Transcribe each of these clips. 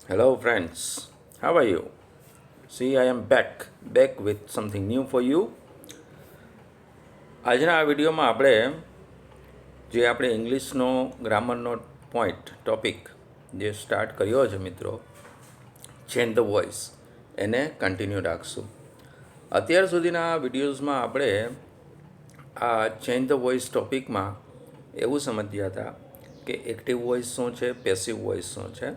Hello, friends. How are you? See, I am back with something new for you. આજના આ વિડીયોમાં આપણે ઇંગ્લિશનો ગ્રામરનો topic જે સ્ટાર્ટ કર્યો છે મિત્રો, ચેન્જ ધ વોઇસ, એને કન્ટિન્યુ રાખશું. અત્યાર સુધીના વિડીયોઝમાં આપણે આ ચેન્જ ધ વોઇસ ટોપિકમાં એવું સમજ્યા હતા કે એક્ટિવ વોઇસ શું છે, પેસિવ વોઇસ શું છે,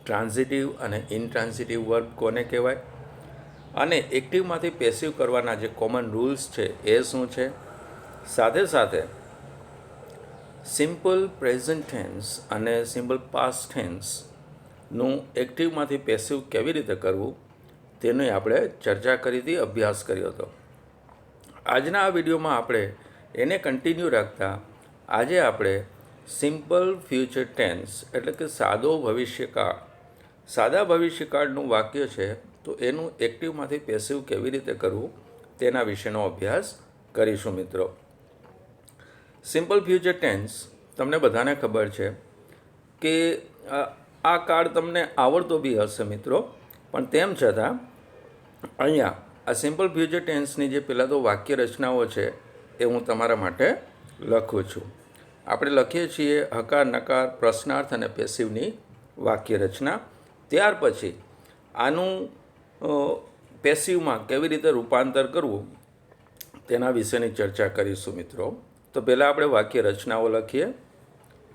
ટ્રાન્ઝિટિવ અને ઇનટ્રાન્ઝિટિવ વર્બ કોને કહેવાય, અને એક્ટિવમાંથી પેસિવ કરવાના જે કોમન રૂલ્સ છે એ શું છે, સાથે સાથે સિમ્પલ પ્રેઝન્ટ ટેન્સ અને સિમ્પલ પાસ્ટ ટેન્સનું એક્ટિવમાંથી પેસિવ કેવી રીતે કરવું તેની આપણે ચર્ચા કરી હતી, અભ્યાસ કર્યો હતો. આજના આ વિડીયોમાં આપણે એને કન્ટિન્યુ રાખતા આજે આપણે સિમ્પલ ફ્યુચર ટેન્સ એટલે કે સાદા ભવિષ્યકાળનું વાક્ય છે તો એનું એક્ટિવમાંથી પેસિવ કેવી રીતે કરવું તેના વિશેનો અભ્યાસ કરીશું મિત્રો. સિમ્પલ ફ્યુચર ટેન્સ તમને બધાને ખબર છે કે આ કાળ તમને આવડતો બી હશે મિત્રો, પણ તેમ છતાં અહીંયા આ સિમ્પલ ફ્યુચર ટેન્સની જે પહેલાં તો વાક્ય રચનાઓ છે એ હું તમારા માટે લખું છું. આપણે લખીએ છીએ હકાર, નકાર, પ્રશ્નાર્થ અને પેસિવની વાક્ય રચના. ત્યાર પછી આનું પેસિવમાં કેવી રીતે રૂપાંતર કરવું તેના વિશેની ચર્ચા કરીશું મિત્રો. તો પહેલાં આપણે વાક્ય રચનાઓ લખીએ.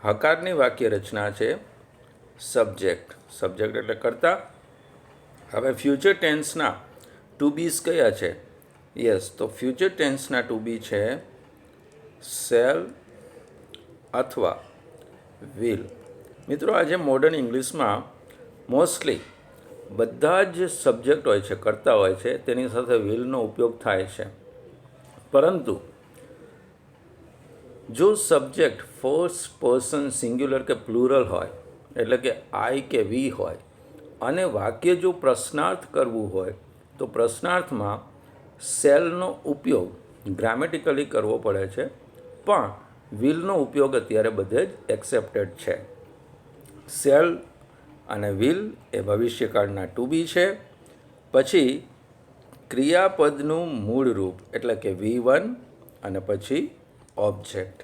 હકારની વાક્ય રચના છે સબ્જેક્ટ. સબ્જેક્ટ એટલે કર્તા. હવે ફ્યુચર ટેન્સના ટુ બીઝ કયા છે? યસ, તો ફ્યુચર ટેન્સના ટુ બી છે શેલ અથવા વિલ. મિત્રો, આજે મોડર્ન ઇંગ્લિશમાં મોસ્ટલી બધા જ સબ્જેક્ટ હોય છે, કરતા હોય છે, તેની સાથે વિલનો ઉપયોગ થાય છે. પરંતુ જો સબ્જેક્ટ ફર્સ્ટ પર્સન સિંગ્યુલર કે પ્લુરલ હોય, એટલે કે આઈ કે વી હોય, અને વાક્ય જો પ્રશ્નાર્થ કરવું હોય તો પ્રશ્નાર્થમાં શેલનો ઉપયોગ ગ્રામેટિકલી કરવો પડે છે, પણ વિલનો ઉપયોગ અત્યારે બધે જ એક્સેપ્ટેડ છે. શેલ અને વિલ એ ભવિષ્યકાળના ટુ બી છે. પછી ક્રિયાપદનું મૂળ રૂપ એટલે કે V1 અને પછી ઓબ્જેક્ટ.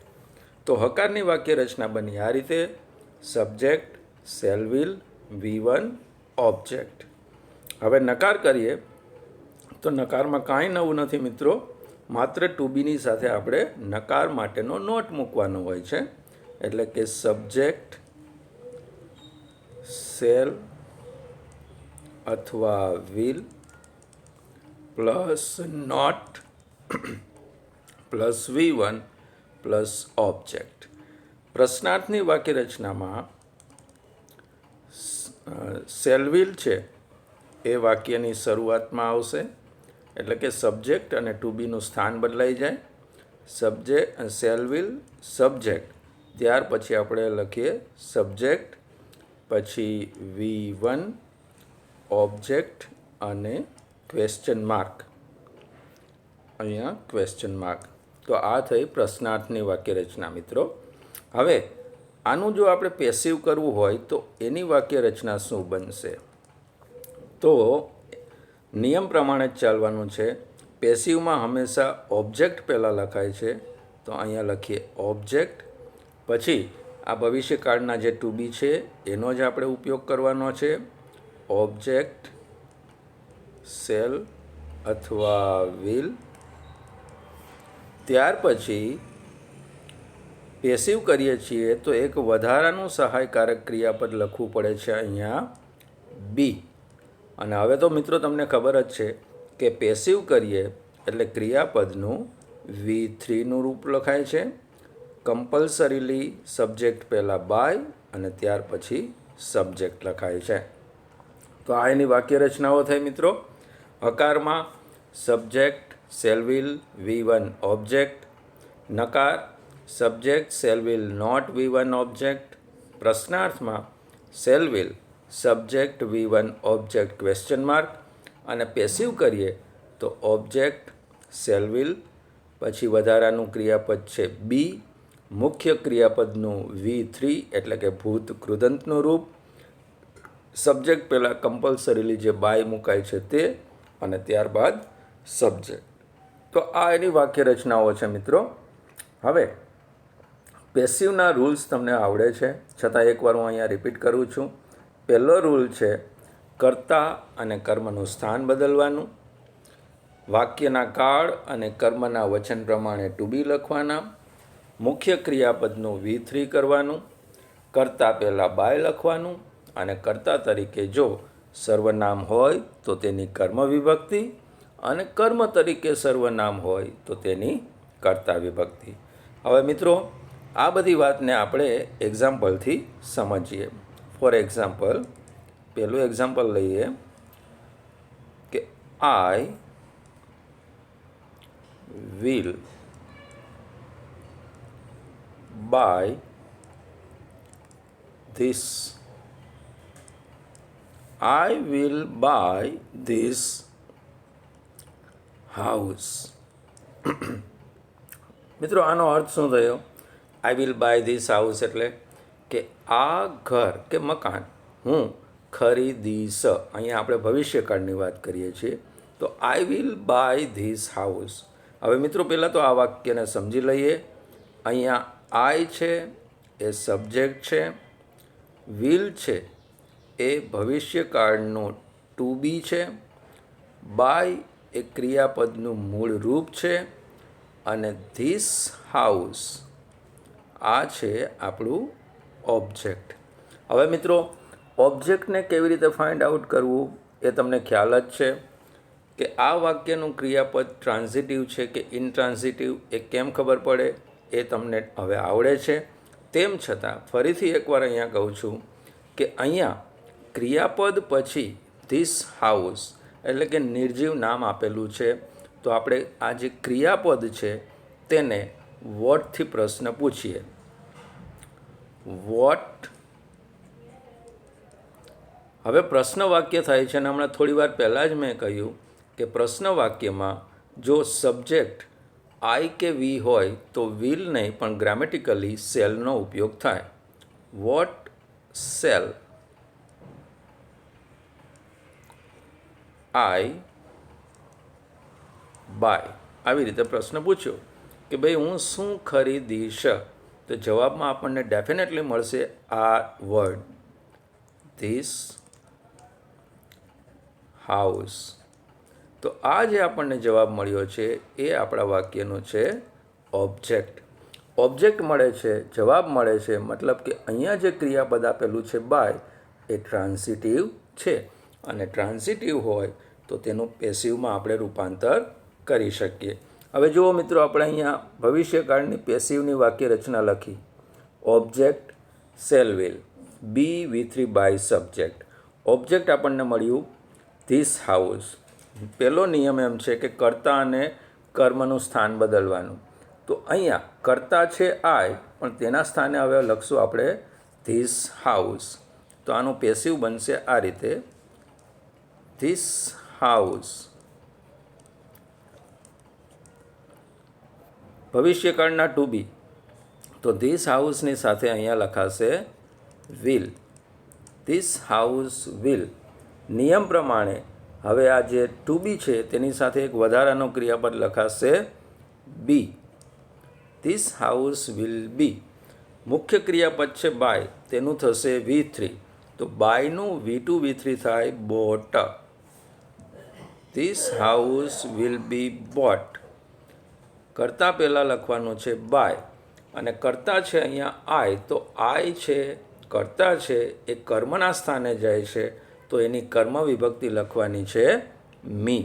તો હકારની વાક્ય રચના બની આ રીતે: subject, shall, will, V1, object. હવે નકાર કરીએ તો નકારમાં કાંઈ નવું નથી મિત્રો, માત્ર ટુ બીની સાથે આપણે નકાર માટેનો નોટ મૂકવાનો હોય છે. એટલે કે સબ્જેક્ટ, શેલ અથવા will plus not plus V1 plus object. પ્રશ્નાર્થની વાક્ય રચનામાં શેલ વિલ છે એ વાક્યની શરૂઆતમાં આવશે, એટલે કે સબ્જેક્ટ અને ટુ બીનું સ્થાન બદલાઈ જાય. શેલ વિલ સબ્જેક્ટ, ત્યાર પછી આપણે લખીએ સબ્જેક્ટ, પછી V1 ઓબ્જેક્ટ અને ક્વેશ્ચન માર્ક. અહીંયા ક્વેશ્ચન માર્ક. તો આ થઈ પ્રશ્નાર્થની વાક્ય રચના મિત્રો. હવે આનું જો આપણે પેસિવ કરવું હોય તો એની વાક્ય રચના શું બનશે? તો નિયમ પ્રમાણે જ ચાલવાનું છે. પેસિવમાં હંમેશા ઓબ્જેક્ટ પહેલાં લખાય છે, તો અહીંયા લખીએ ઓબ્જેક્ટ. પછી આ ભવિષ્યકાળના જે ટુ બી છે એનો જ આપણે ઉપયોગ કરવાનો છે. ઓબ્જેક્ટ, શેલ અથવા વિલ. ત્યાર પછી પેસિવ કરીએ છીએ તો એક વધારાનું સહાયકારક ક્રિયાપદ લખવું પડે છે અહીંયા બી. અને હવે તો મિત્રો તમને ખબર જ છે કે પેસિવ કરીએ એટલે ક્રિયાપદનું V3નું રૂપ લખાય છે. કમ્પલસરીલી સબ્જેક્ટ પહેલાં બાય અને ત્યાર પછી સબ્જેક્ટ લખાય છે. તો આ એની વાક્ય રચનાઓ થઈ મિત્રો. હકારમાં subject, shall will, V1 object. નકાર subject, shall will, not V1 object. પ્રશ્નાર્થમાં shall will subject, V1 object, question mark. અને પેસિવ કરીએ તો ઓબ્જેક્ટ, શેલ વિલ, પછી વધારાનું ક્રિયાપદ છે બી, મુખ્ય ક્રિયાપદનું V3 એટલે કે ભૂત કૃદંતનું રૂપ, સબ્જેક્ટ પહેલાં કમ્પલસરીલી જે બાય મુકાય છે તે, અને ત્યારબાદ સબ્જેક્ટ. તો આ એની વાક્ય રચનાઓ છે મિત્રો. હવે પેસિવના રૂલ્સ તમને આવડે છે, છતાં એકવાર હું અહીંયા રિપીટ કરું છું. પહેલો રૂલ છે કર્તા અને કર્મનું સ્થાન બદલવાનું, વાક્યના કાળ અને કર્મના વચન પ્રમાણે ટુ બી લખવાના, મુખ્ય ક્રિયાપદનું V3 કરવાનું, કર્તા પહેલાં બાય લખવાનું, અને કર્તા તરીકે જો સર્વનામ હોય તો તેની કર્મ વિભક્તિ, અને કર્મ તરીકે સર્વનામ હોય તો તેની કર્તા વિભક્તિ. હવે મિત્રો આ બધી વાતને આપણે એક્ઝામ્પલથી સમજીએ. ફોર એક્ઝામ્પલ, પહેલું એક્ઝામ્પલ લઈએ કે આઈ will buy this. I will buy this house. મિત્રો આનો અર્થ શું થયો? I will buy this house એટલે કે આ ઘર કે મકાન હું ખરીદીશ. અહીંયા આપણે ભવિષ્યકાળની વાત કરીએ છીએ. તો I will buy this house. હવે મિત્રો પહેલાં તો આ વાક્યને સમજી લઈએ. અહીંયા આઈ છે એ સબ્જેક્ટ છે, વિલ છે એ ભવિષ્યકાળનું ટુ બી છે, બાય એ ક્રિયાપદનું મૂળ રૂપ છે, અને ધીસ હાઉસ આ છે આપણું ઓબ્જેક્ટ. હવે મિત્રો ઓબ્જેક્ટને કેવી રીતે ફાઇન્ડ આઉટ કરવું એ તમને ખ્યાલ જ છે કે આ વાક્યનું ક્રિયાપદ ટ્રાન્ઝિટિવ છે કે ઇનટ્રાન્ઝિટિવ એ કેમ ખબર પડે એ તમને હવે આવડે છે. તેમ છતાં ફરીથી એકવાર અહીંયા કહું છું કે અહીંયા ક્રિયાપદ પછી ધીસ હાઉસ એટલે કે નિર્જીવ નામ આપેલું છે. તો આપણે આ જે ક્રિયાપદ છે તેને વોટથી પ્રશ્ન પૂછીએ. વોટ. હવે પ્રશ્ન વાક્ય થાય છે, અને હમણાં થોડી વાર પહેલાં જ મેં કહ્યું કે પ્રશ્ન વાક્યમાં જો સબ્જેક્ટ આઈ કે વી હોય તો વિલ નહીં પણ ગ્રામેટિકલી સેલનો ઉપયોગ થાય. What shall I buy. આવી રીતે પ્રશ્ન પૂછ્યો કે ભાઈ હું શું ખરીદીશ, તો જવાબમાં આપણને ડેફિનેટલી મળશે આ વર્ડ ધીસ હાઉસ. તો આ જે આપણને જવાબ મળ્યો છે એ આપણા વાક્યનો છે ઓબ્જેક્ટ. ઓબ્જેક્ટ મળે છે, જવાબ મળે છે, મતલબ કે અહીંયા જે ક્રિયાપદ આપેલું છે બાય એ ટ્રાન્ઝિટિવ છે, અને ટ્રાન્ઝિટિવ હોય તો તેનું પેસિવમાં આપણે રૂપાંતર કરી શકીએ. હવે જુઓ મિત્રો, આપણે અહીંયા ભવિષ્યકાળની પેસિવની વાક્ય રચના લખી. Object shall will, be V3 by subject. Object આપણને મળ્યું ધીસ હાઉસ. પહેલો નિયમ એમ છે કે કર્તા અને કર્મનું સ્થાન બદલવાનું. તો અહીંયા કર્તા છે આઈ, પણ તેના સ્થાને હવે લખશું આપણે ધીસ હાઉસ. તો આનું પેસિવ બનશે આ રીતે ધીસ હાઉસ. ભવિષ્યકાળના ટુ બી, તો ધીસ હાઉસની સાથે અહીંયા લખાશે વિલ. This house will. નિયમ પ્રમાણે હવે આ જે ટુ બી છે તેની સાથે એક વધારાનો ક્રિયાપદ લખાશે be. This house will be. મુખ્ય ક્રિયાપદ છે બાય, તેનું થશે V3. તો બાયનું V2 V3 થાય boat. This house will be boat. કર્તા પહેલાં લખવાનું છે બાય, અને કર્તા છે અહીંયા આઈ. તો આઈ છે કર્તા છે એ કર્મના સ્થાને જાય છે, તો એની કર્મ વિભક્તિ લખવાની છે મી.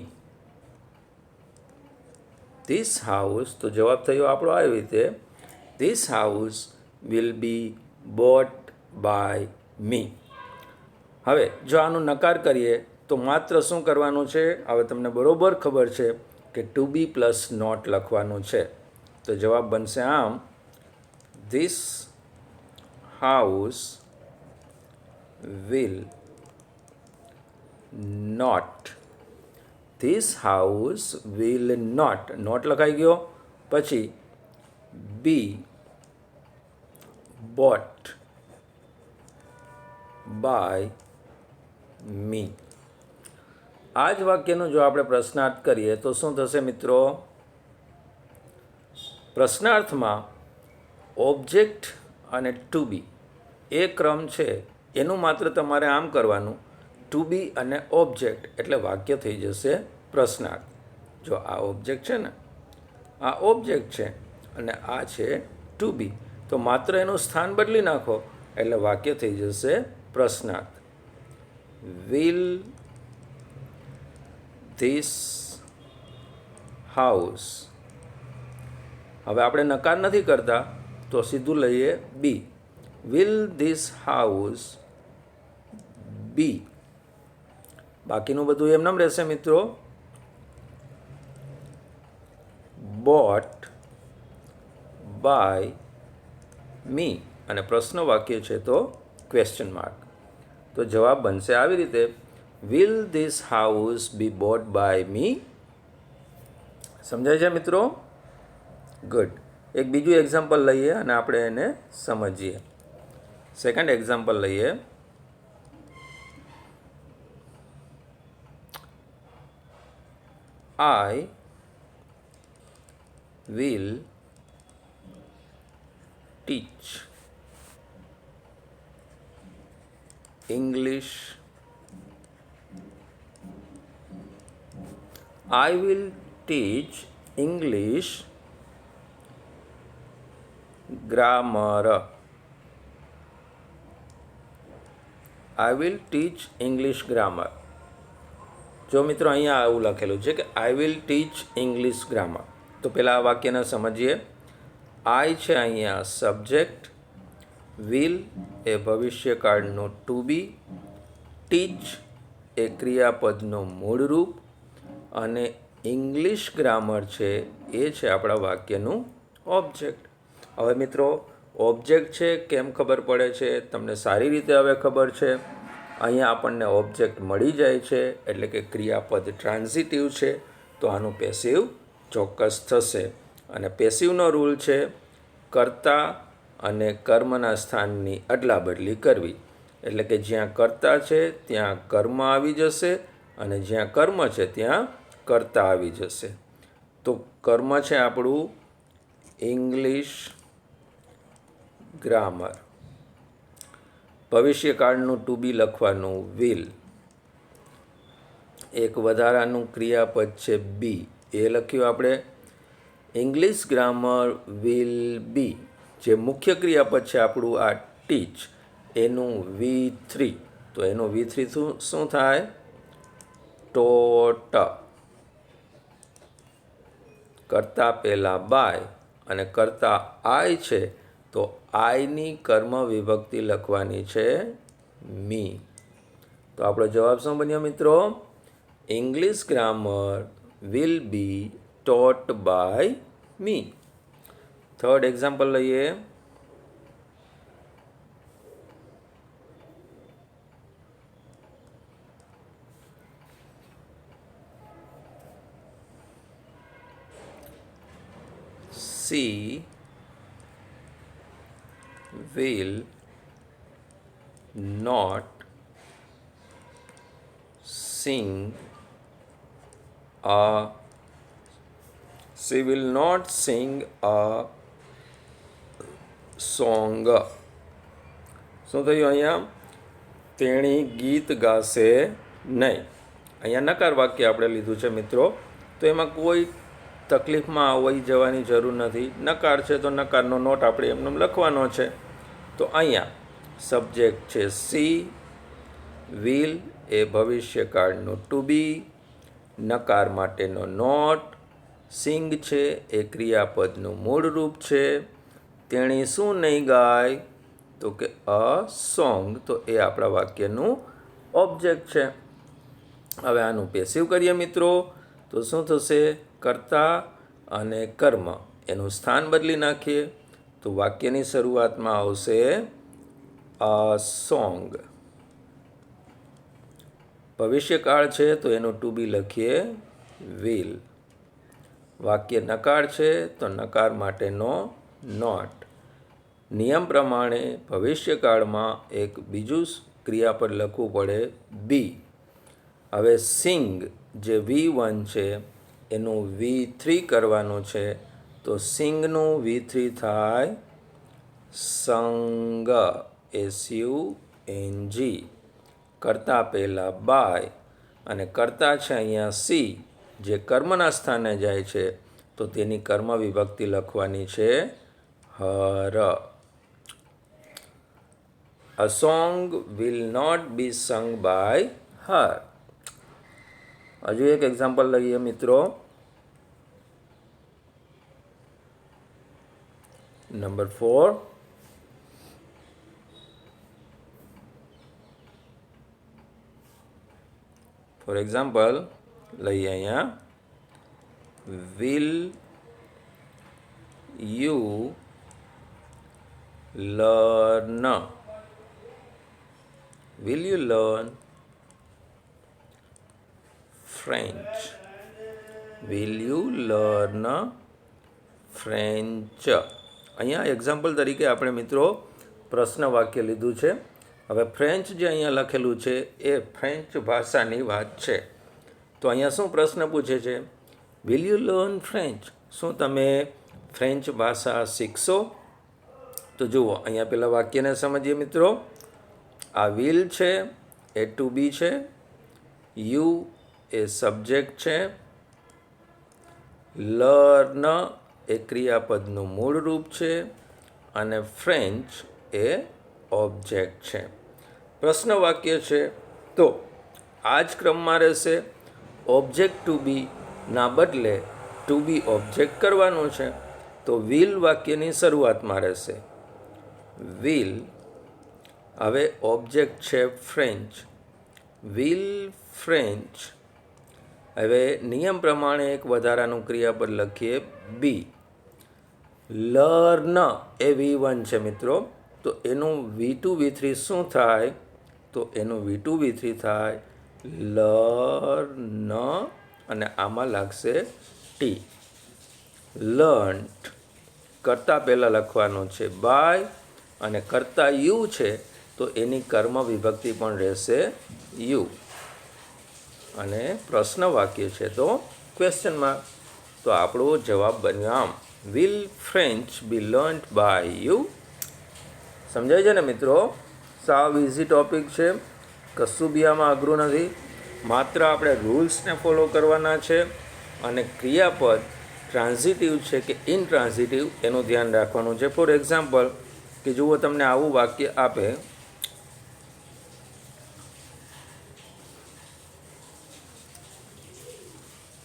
ધીસ હાઉસ, તો જવાબ થયો આપણો આવી રીતે this house will be bought by me. હવે જો આનું નકાર કરીએ તો માત્ર શું કરવાનું છે? હવે તમને બરોબર ખબર છે કે ટુ બી પ્લસ નોટ લખવાનું છે. તો જવાબ બનશે આમ this house will not. This house will not. Not લખાઈ ગયો, પછી બી બોટ બાય મી. આ જ વાક્યનું જો આપણે પ્રશ્નાર્થ કરીએ તો શું થશે મિત્રો? પ્રશ્નાર્થમાં ઓબ્જેક્ટ અને ટુ બી એ ક્રમ છે એનું માત્ર તમારે આમ કરવાનું, ટુ બી અને ઓબ્જેક્ટ એટલે વાક્ય થઈ જશે પ્રશ્નાર્થ. જો આ ઓબ્જેક્ટ છે ને, આ ઓબ્જેક્ટ છે અને આ છે ટુ બી, તો માત્ર એનું સ્થાન બદલી નાખો એટલે વાક્ય થઈ જશે પ્રશ્નાર્થ. Will this house. હવે આપણે નકાર નથી કરતા તો સીધું લઈએ બી. વિલ ધીસ હાઉસ બી. બાકીનું બધું એમનેમ રહેશે મિત્રો. બોટ બાય મી, અને પ્રશ્ન વાક્ય છે તો ક્વેશ્ચન માર્ક. તો જવાબ બનશે આવી રીતે, will this house be bought by me. સમજાય છે મિત્રો? ગુડ. એક બીજું એક્ઝામ્પલ લઈએ અને આપણે એને સમજીએ. સેકન્ડ એક્ઝામ્પલ લઈએ. I will teach English. I will teach English grammar. I will teach English grammar. જો મિત્રો અહીંયા આવું લખેલું છે કે I will teach English grammar, તો પહેલાં આ વાક્યને સમજીએ. આઈ છે અહીંયા સબ્જેક્ટ, વિલ એ ભવિષ્યકાળનું ટુ બી, ટીચ એ ક્રિયાપદનું મૂળ રૂપ અને ઇંગ્લિશ ગ્રામર છે એ છે આપણા વાક્યનું ઓબ્જેક્ટ. હવે મિત્રો ઓબ્જેક્ટ છે કેમ ખબર પડે છે? તમને સારી રીતે હવે ખબર છે. અહીંયા આપણને ઓબ્જેક્ટ મળી જાય છે એટલે કે ક્રિયાપદ ટ્રાન્ઝિટિવ છે, તો આનું પેસિવ ચોક્કસ થશે. અને પેસિવનો રૂલ છે કર્તા અને કર્મના સ્થાનની અદલા બદલી કરવી. એટલે કે જ્યાં કર્તા છે ત્યાં કર્મ આવી જશે અને જ્યાં કર્મ છે ત્યાં કર્તા આવી જશે. તો કર્મ છે આપણું ઇંગ્લિશ ગ્રામર. ભવિષ્યકાળનું ટુ બી લખવાનું વિલ. એક વધારાનું ક્રિયાપદ છે બી, એ લખ્યું આપણે. ઇંગ્લિશ ગ્રામર વિલ બી, જે મુખ્ય ક્રિયાપદ છે આપણું આ ટીચ, એનું V3. તો એનું V3 શું થાય? ટોટ. કરતા પહેલાં બાય અને કરતા આઈ છે, તો આઈની કર્મ વિભક્તિ લખવાની છે મી. તો આપણો જવાબ શું બન્યો મિત્રો? English grammar will be taught by me. Third example લઈએ. She will not sing a song. શું થયું અહીંયા? તેણી ગીત ગાશે નહીં. અહીંયા નકાર વાક્ય આપણે લીધું છે મિત્રો, તો એમાં કોઈ તકલીફમાં આવી જવાની જરૂર નથી. નકાર છે તો નકારનો નોટ આપણે એમને લખવાનો છે. તો અહીંયા સબ્જેક્ટ છે સી, વિલ એ ભવિષ્યકાળનું ટુ બી, નકાર માટેનો નોટ, સિંગ છે એ ક્રિયાપદનું મૂળ રૂપ છે. તેણી શું નહીં ગાય? તો કે અ સોંગ, તો એ આપણા વાક્યનું ઓબ્જેક્ટ છે. હવે આનું પેસિવ કરીએ મિત્રો, તો શું થશે? કર્તા અને કર્મ એનું સ્થાન બદલી નાખીએ તો વાક્યની શરૂઆતમાં આવશે અ સોંગ. ભવિષ્યકાળ છે તો એનું ટુ બી લખીએ વિલ. વાક્ય નકાર છે તો નકાર માટેનો નોટ. નિયમ પ્રમાણે ભવિષ્યકાળમાં એક બીજું ક્રિયાપદ લખવું પડે બી. હવે સિંગ જે V1 છે એનું V3 કરવાનું છે, તો સિંગનું V3 થાય સંગ, SUNG. કરતા પહેલાં બાય, અને કરતા છે અહીંયા સી જે કર્મના સ્થાને જાય છે, તો તેની કર્મ વિભક્તિ લખવાની છે હર. A song will not be sung by her. હજુ એક એક્ઝામ્પલ લઈએ મિત્રો. નંબર 4. ફોર એક્ઝામ્પલ લઈએ અહીંયા, will you learn? Will you learn French? Will you learn French? અહીંયા એક્ઝામ્પલ તરીકે આપણે મિત્રો પ્રશ્ન વાક્ય લીધું છે. હવે ફ્રેન્ચ જે અહીંયા લખેલું છે એ ફ્રેન્ચ ભાષાની વાત છે. તો અહીંયા શું પ્રશ્ન પૂછે છે? Will you learn French? શું તમે ફ્રેન્ચ ભાષા શીખશો? તો જુઓ અહીંયા પેલા વાક્યને સમજીએ મિત્રો. આ વિલ છે એ ટુ બી છે, યુ એ સબ્જેક્ટ છે, લર્ન એ ક્રિયાપદનું મૂળ રૂપ છે, અને ફ્રેન્ચ એ ઓબ્જેક્ટ છે. પ્રશ્ન વાક્ય છે તો આ જ ક્રમમાં રહેશે. ઓબ્જેક્ટ ટુ બી ના બદલે ટુ બી ઓબ્જેક્ટ કરવાનું છે, તો વિલ વાક્યની શરૂઆતમાં રહેશે. વિલ, હવે ઓબ્જેક્ટ છે ફ્રેન્ચ, વિલ ફ્રેન્ચ. હવે નિયમ પ્રમાણે એક વધારાનું ક્રિયાપદ લખીએ બી. લર્ન એ V1 છે મિત્રો, તો એનું V2 V3 શું થાય? તો એનું V2 V3 થાય લર્ન, અને આમાં લાગશે ટી. લર્ન્ટ કરતાં પહેલાં લખવાનું છે બાય, અને કરતાં યુ છે તો એની કર્મ વિભક્તિ પણ રહેશે યુ. અને પ્રશ્ન વાક્ય છે તો ક્વેશ્ચન માર્ક. તો આપણો જવાબ બન્યો આમ, will French be learnt by you. સમજાય છે ને મિત્રો? સાવ ઇઝી ટોપિક છે, કશું બી આમાં અઘરું નથી. માત્ર આપણે રૂલ્સને ફોલો કરવાના છે, અને ક્રિયાપદ ટ્રાન્ઝિટિવ છે કે ઇનટ્રાન્ઝિટિવ એનું ધ્યાન રાખવાનું છે. ફોર એક્ઝામ્પલ કે જુઓ, તમને આવું વાક્ય આપે,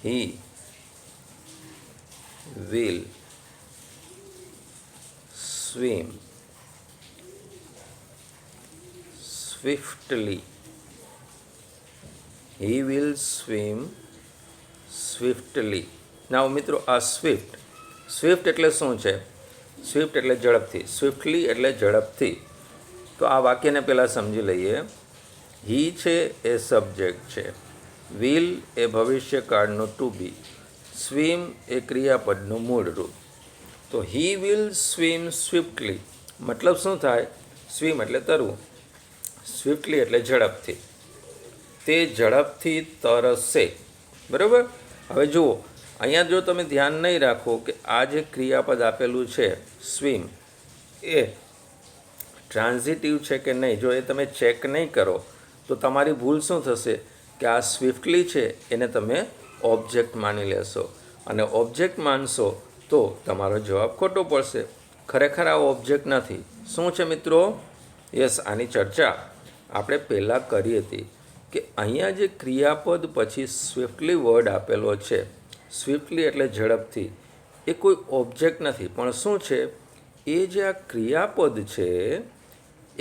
he will swim swiftly. He will swim swiftly. નાવ મિત્રો, આ સ્વિફ્ટ એટલે શું છે? સ્વિફ્ટ એટલે ઝડપથી, સ્વિફ્ટલી એટલે ઝડપથી. તો આ વાક્યને પહેલાં સમજી લઈએ. હી છે એ સબ્જેક્ટ છે, વિલ એ ભવિષ્યકાળનું ટુ બી, સ્વિમ એ ક્રિયાપદનું મૂળ રૂપ. તો હી વિલ સ્વિમ સ્વિફ્ટલી મતલબ શું થાય? સ્વિમ એટલે તરવું, સ્વિફ્ટલી એટલે ઝડપથી. તે ઝડપથી તરશે. બરાબર? હવે જુઓ, અહીંયા જો તમે ધ્યાન નહીં રાખો કે આ જે ક્રિયાપદ આપેલું છે સ્વિમ, એ ટ્રાન્ઝિટિવ છે કે નહીં, જો એ તમે ચેક નહીં કરો તો તમારી ભૂલ શું થશે કે આ સ્વિફ્ટલી છે એને તમે ઓબ્જેક્ટ માની લેશો, અને ઓબ્જેક્ટ માનશો તો તમારો જવાબ ખોટો પડશે. ખરેખર આ ઓબ્જેક્ટ નથી. શું છે મિત્રો? યસ, આની ચર્ચા આપણે પહેલાં કરી હતી કે અહીંયા જે ક્રિયાપદ પછી સ્વિફ્ટલી વર્ડ આપેલો છે, સ્વિફ્ટલી એટલે ઝડપથી, એ કોઈ ઓબ્જેક્ટ નથી, પણ શું છે? એ જે આ ક્રિયાપદ છે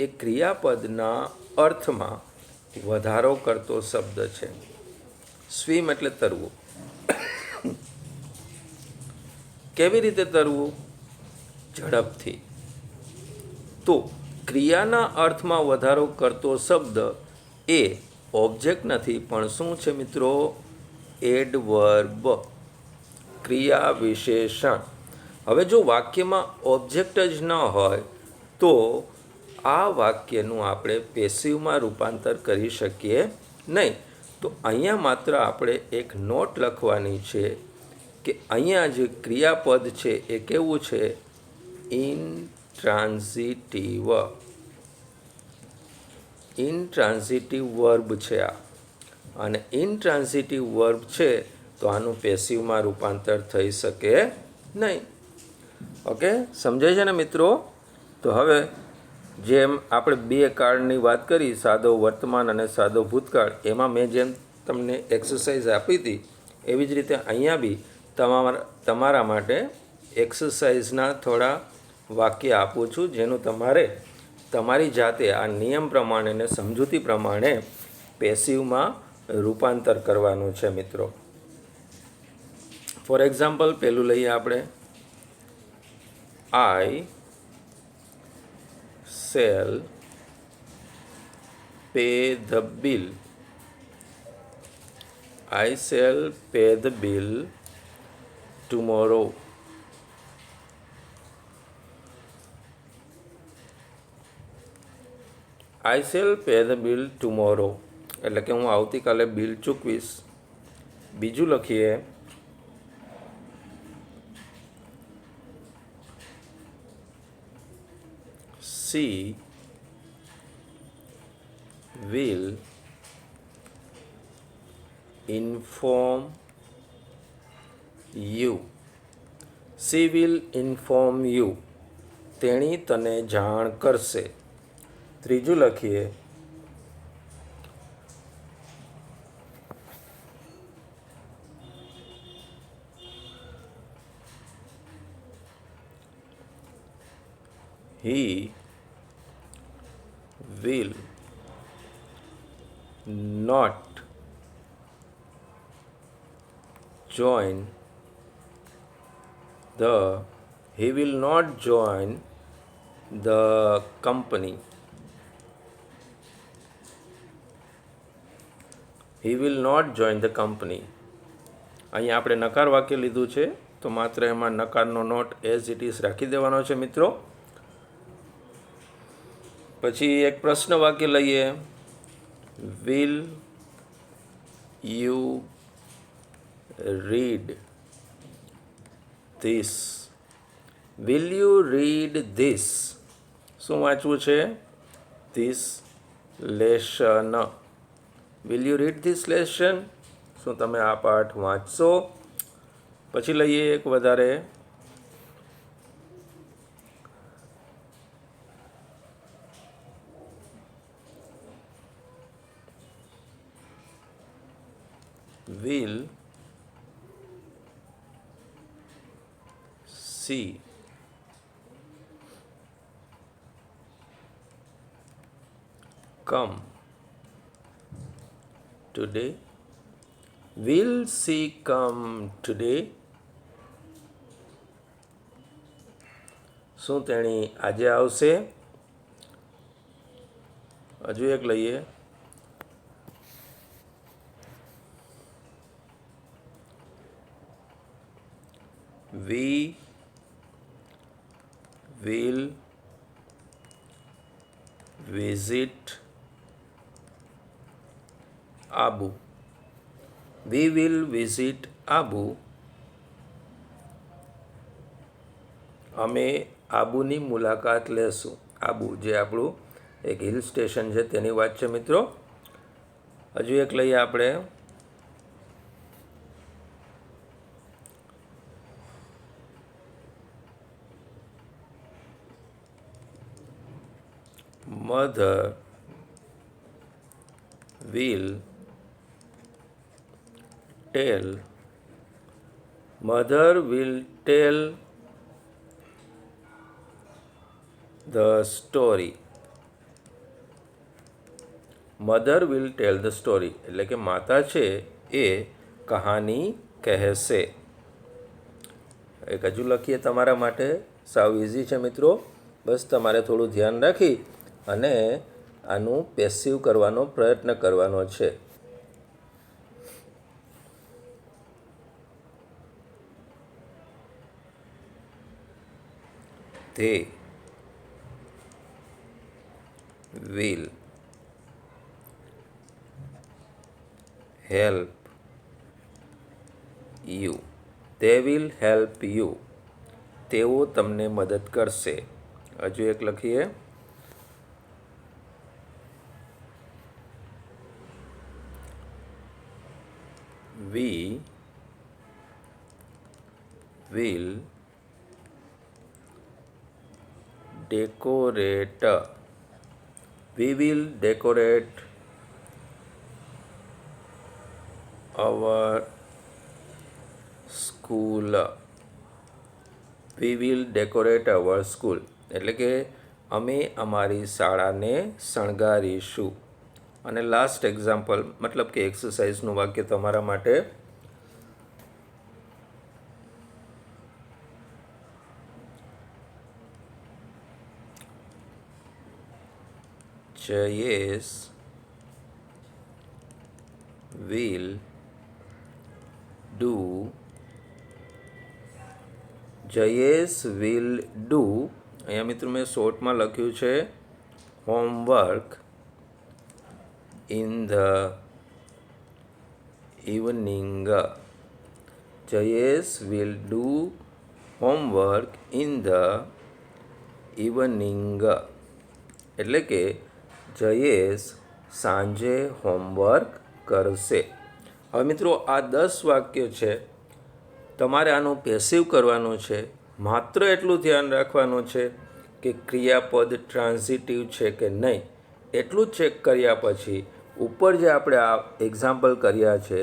એ ક્રિયાપદના અર્થમાં વધારો કરતો શબ્દ છે. સ્વિમ એટલે તરવું. કેવી રીતે તરવું? ઝડપથી. તો ક્રિયાના અર્થમાં વધારો કરતો શબ્દ એ ઓબ્જેક્ટ નથી, પણ શું છે મિત્રો? એડવર્બ, ક્રિયા વિશેષણ. હવે જો વાક્યમાં ઓબ્જેક્ટ જ ન હોય તો આ વાક્યનું આપણે પેસિવમાં રૂપાંતર કરી શકીએ નહીં. તો અહીંયા માત્ર આપણે એક નોટ લખવાની છે કે અહીંયા જે ક્રિયાપદ છે એ કેવું છે? ઇનટ્રાન્ઝિટિવ. ઇનટ્રાન્ઝિટિવ વર્બ છે આ, અને ઇનટ્રાન્ઝિટિવ વર્બ છે તો આનું પેસિવમાં રૂપાંતર થઈ શકે નહીં. ઓકે, સમજાય છે ને મિત્રો? તો હવે જેમ આપણે બે કાળની વાત કરી, સાદો વર્તમાન અને સાદો ભૂતકાળ, એમાં મેં જેમ તમને એક્સરસાઇઝ આપી હતી એવી જ રીતે અહીંયા બી તમારા માટે એક્સરસાઇઝના થોડા વાક્ય આપું છું, જેનું તમારે તમારી જાતે આ નિયમ પ્રમાણે ને સમજૂતી પ્રમાણે પેસિવમાં રૂપાંતર કરવાનું છે મિત્રો. ફોર એક્ઝામ્પલ પહેલું લઈએ આપણે. આઈ shall pay the bill. I shall pay the bill tomorrow. I shall pay the bill tomorrow એટલે કે હું આવતીકાલે બિલ ચૂકવીશ. બીજું લખીએ. She will inform you. She will inform you. તેણી તને જાણ કરશે. ત્રીજું લખીએ. He will not join the company. He will not join the company. અહીંયા આપણે નકાર વાક્ય લીધું છે તો માત્ર એમાં નકારનો નોટ એઝ ઇટ ઇઝ રાખી દેવાનો છે મિત્રો. પછી એક પ્રશ્ન વાક્ય લઈએ. Will you read this? Will you read this? શું વાંચવું છે? This lesson. Will you read this lesson? શું તમે આ પાઠ વાંચશો? પછી લઈએ એક વધારે. Will she come today? Will she come today? શું તેણી આજે આવશે? હજુ એક લઈએ. We will visit Abu. We will visit Abu. અમે આબુની મુલાકાત લેશું. આબુ જે આપણું એક હિલ સ્ટેશન છે તેની વાત છે મિત્રો. હજુ એક લઈએ આપણે. Mother will tell the story. Mother will tell the story એટલે કે માતા છે એ કહાની કહેશે. એક હજુ લખીએ તમારા માટે. સાવ ઇઝી છે મિત્રો. બસ તમારે થોડું ધ્યાન રાખી અને આનું પેસિવ કરવાનો પ્રયત્ન કરવાનો છે. They will help you. They will help you. તેઓ તમને મદદ કરશે. હજુ એક લખીએ. We will decorate. We will decorate our school. We will decorate our school. એટલે કે અમે અમારી શાળાને શણગારીશું. અને લાસ્ટ એક્ઝામ્પલ મતલબ કે એક્સરસાઇઝનું વાક્ય તમારા માટે. Jayesh will do. Jayesh will do. અહીંયા મિત્રો મેં શોર્ટમાં લખ્યું છે homework in the evening. Jayesh will do homework in the evening. એટલે કે જયેશ સાંજે હોમવર્ક કરશે. હવે મિત્રો આ 10 વાક્ય છે. તમારે આનું પેસિવ કરવાનું છે. માત્ર એટલું ધ્યાન રાખવાનું છે કે ક્રિયાપદ ટ્રાન્ઝિટિવ છે કે નહીં એટલું જ ચેક કર્યા પછી ઉપર જે આપણે આ એક્ઝામ્પલ કર્યા છે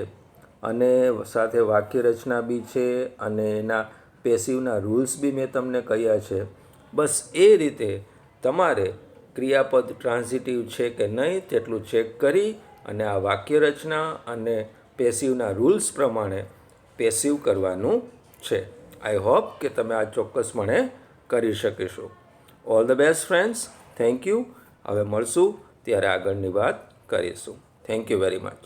અને સાથે વાક્ય રચના બી છે અને એના પેસિવના રૂલ્સ બી મેં તમને કહ્યા છે. બસ એ રીતે તમારે ક્રિયાપદ ટ્રાન્ઝિટિવ છે કે નહીં તેટલું ચેક કરી અને આ વાક્ય રચના અને પેસિવના રૂલ્સ પ્રમાણે પેસિવ કરવાનું છે. આઈ હોપ કે તમે આ ચોક્કસપણે કરી શકીશો. All the best friends. Thank you. હવે મળશું ત્યારે આગળની વાત કરીશું. Thank you very much.